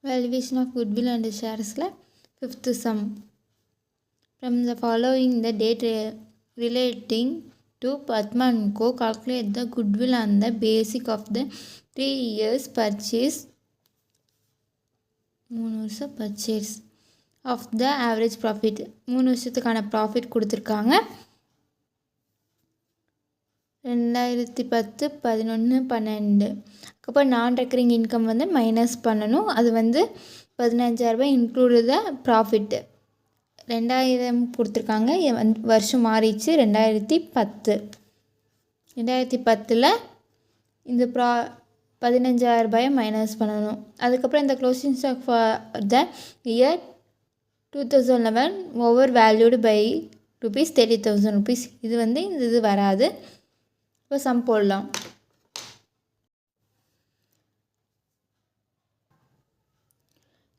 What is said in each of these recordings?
Valuation of goodwill and sharesல 5th sum. From the following the date relating to Padma & Co. calculate the goodwill on the basis of the 3 years purchase of the average profit. 3 வருஷத்துக்கான profit கொடுத்துருக்காங்க. 2010 11 12. அப்போ நான் recurring income வந்து minus பண்ணணும். அது வந்து 15,000 include த profit. 2000 கொடுத்துருக்காங்க. வருஷம் மாறிச்சு 2010. 2010 இந்த 15,000 மைனஸ் பண்ணணும். அதுக்கப்புறம் இந்த closing stock for the year 2011 over valued by ₹30,000. இது வந்து இது வராது. இப்போ சம் போடலாம்.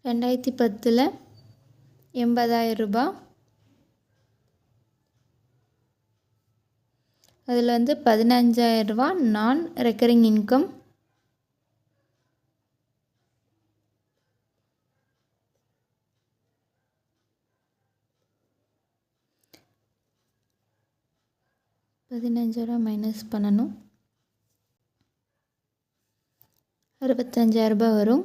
2010 ₹80,000. அதில் வந்து 15,000 நான் ரெக்கரிங் இன்கம். மைனஸ் பண்ணணும். 65,000 வரும்.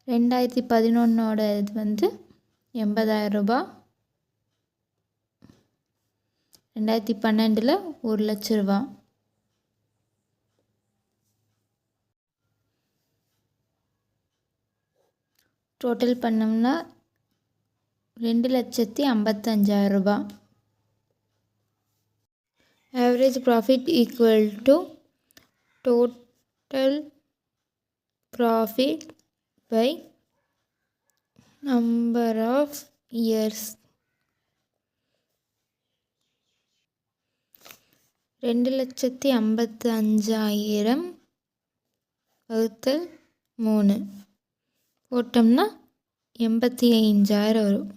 2011 இது வந்து ₹80,000. 2012 ₹1,00,000. டோட்டல் பண்ணோம்னா ₹2,55,000. Average profit equal to total profit by number of years. 2,55,000 வகுத்தல் 3 போட்டோம்னா 85,000 வரும்.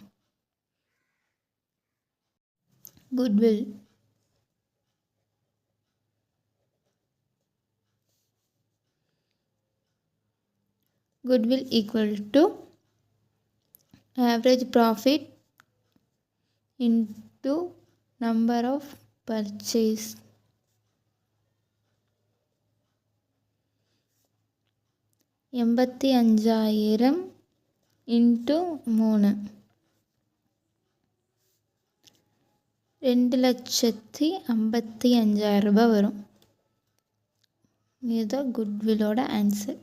goodwill equal to average profit into number of purchase. 85,000 into 3 2,55,000 வரும். இதுதான் குட்வில்லோட ஆன்சர்.